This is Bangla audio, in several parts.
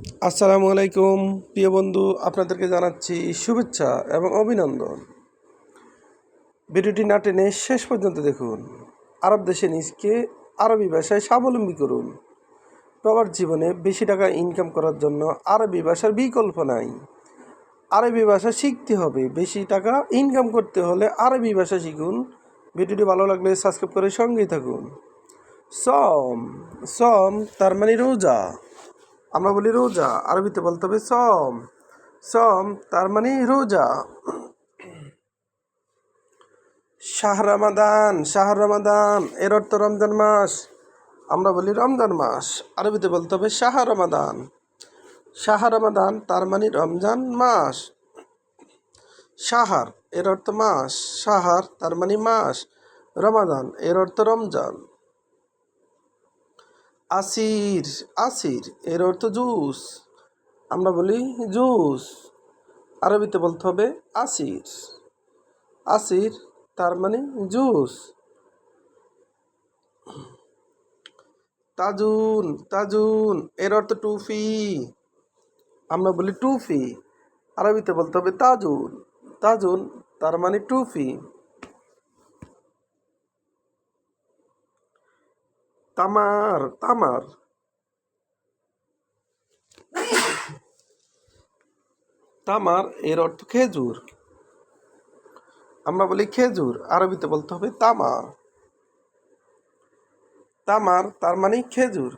আসসালামু আলাইকুম প্রিয় বন্ধু, আপনাদেরকে জানাচ্ছি শুভেচ্ছা এবং অভিনন্দন। ভিডিওটি না টেনে শেষ পর্যন্ত দেখুন। আরব দেশে নিজকে আরবি ভাষায় স্বাবলম্বী করুন। প্রবাস জীবনে বেশি টাকা ইনকাম করার জন্য আরবি ভাষার বিকল্প নাই। আরবি ভাষা শিখতে হবে, বেশি টাকা ইনকাম করতে হলে আরবি ভাষা শিখুন। ভিডিওটি ভালো লাগলে সাবস্ক্রাইব করে সঙ্গেই থাকুন। সম সম তার মানে রোজা। আমরা বলি রোজা, আরবিতে বলতে হবে সম। সম তার মানে রোজা। শাহর রমাদান এর অর্থ রমজান মাস। আমরা বলি রমজান মাস, আরবিতে বলতে হবে রমাদান। রমাদান তার মানে রমজান মাস। শাহার এর অর্থ মাস, শাহার তার মানে মাস। রমাদান এর অর্থ রমজান। আসির আসির এর অর্থ জুস। আমরা বলি জুস, আরবিতে বলতে হবে আসির। আসির তার মানে জুস। তাজুন তাজুন এর অর্থ টুফি। আমরা বলি টুফি, আরবিতে বলতে হবে তাজুন। তাজুন তার মানে টুফি। তামার তামার তামার এর অর্থ খেজুর। আমরা বলি খেজুর, আরবিতে বলতে হবে তামার। তামার তার মানে খেজুর।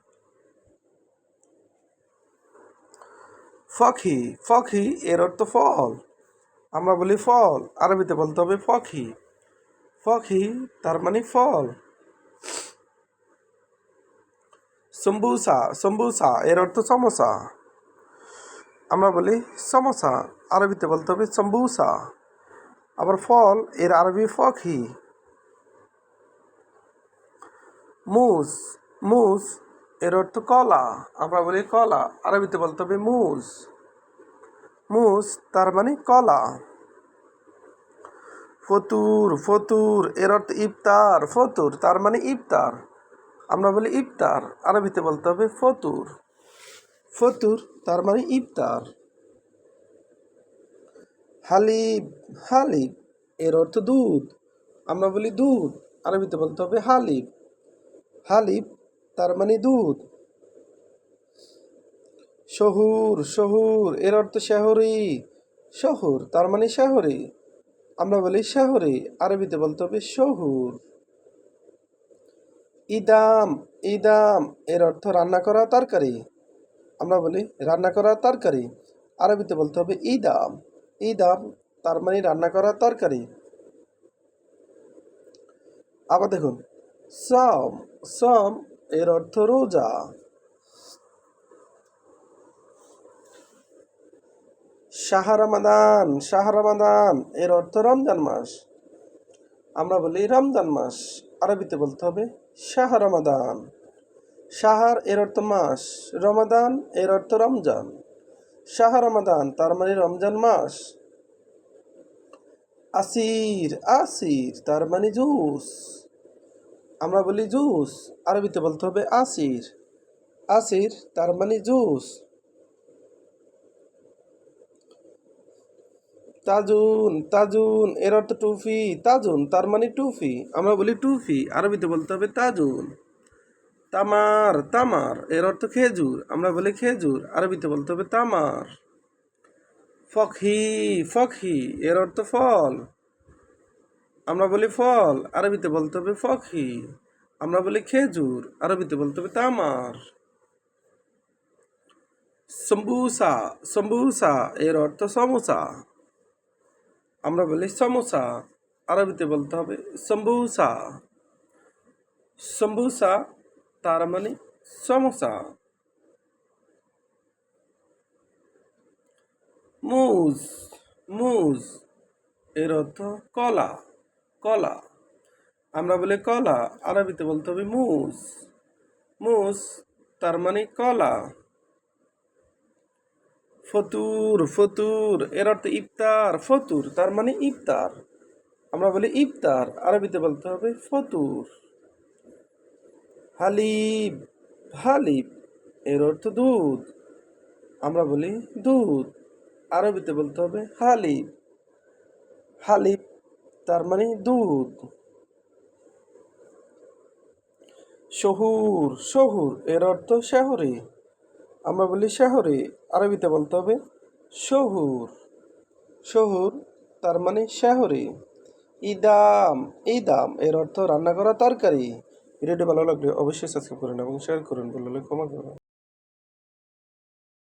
ফখি ফখি এর অর্থ ফল। আমরা বলি ফল, আরবিতে বলতে হবে ফখি। ফখি তার মানে ফল। সম্বুসা সম্বুসা এর অর্থ সমোসা। আমরা বলি সমোসা, আরবিতে বলতে হবে সম্বুসা। আবার ফল এর আরবি ফখি। মুজ মুজ এর অর্থ কলা। আমরা বলি কলা, আরবিতে বলতে হবে মুজ। মুজ তার মানে কলা। ফতুর ফতুর এর অর্থ ইফতার। ফতুর তার মানে ইফতার। আমরা বলি ইফতার, আরবিতে বলতে হবে ফতুর। ফতুর তার মানে ইফতার। হালিব হালিব এর অর্থ দুধ। আমরা বলি দুধ, আরবিতে বলতে হবে হালিব। হালিব তার মানে দুধ। শহুর শহুর এর অর্থ শহরি। শহুর তার মানে শহরি। আমরা বলি শহরি, আরবিতে বলতে হবে শহুর। ইদাম ইদাম এর অর্থ রান্না করা তরকারি। আমরা বলি রান্না করা তরকারি, আরবিতে বলতে হবে ইদাম। ইদাম তার মানে রান্না করা তরকারি। আবার দেখুন, সম সম এর অর্থ রোজা। শাহ রমাদান এর অর্থ রমজান মাস। আমরা বলি রমজান মাস, আরবিতে বলতে হবে শাহ রমাদান। শাহর এর অর্থ মাস, রমাদান এর অর্থ রমজান। শাহ রমাদান তার মানে রমজান মাস। আসির আসির তার মানে জুস। আমরা বলি জুস, আরবিতে বলতে হবে আসির। আসির তার মানে জুস। তাজুন তাজুন এর অর্থ টুফি। তাজুন তার মানে টুফি, আমরা বলি টুফি, আরবিতে বলতে হবে তাজুন। তামার তামার এর অর্থ খেজুর। আমরা বলি খেজুর, আরবিতে বলতে হবে তামার। ফখি ফখি এর অর্থ ফল। আমরা বলি ফল, আরবিতে বলতে হবে ফখি। আমরা বলি খেজুর, আরবিতে বলতে হবে তামার। সম্বুসা সম্বুসা এর অর্থ সমোসা। আমরা বলি সমোসা, আরবিতে বলতে হবে সম্বুসা। সম্বুসা তার মানে সমোসা। মুজ মুজ এর অর্থ কলা। কলা, আমরা বলি কলা, আরবিতে বলতে হবে মুজ। মুজ তার মানে কলা। ফতুর ফতুর এর অর্থ ইফতার। ফতুর তার মানে ইফতার। আমরা বলি ইফতার, আরবিতে বলতে হবে ফতুর। হালিব হালিব এর অর্থ দুধ। আমরা বলি দুধ, আরবিতে বলতে হবে হালিব। হালিব তার মানে দুধ। শহুর, শহুর এর অর্থ শহরে। আমরা বলি শহরে, আরবিতে বলতে হবে শহুর। শহুর তার মানে শহরে। ইদাম, ইদাম এর অর্থ রান্না করা তরকারি। ভিডিওটি ভালো লাগলে অবশ্যই সাবস্ক্রাইব করুন এবং শেয়ার করুন, ভালো লাগলে ক্ষমা করুন।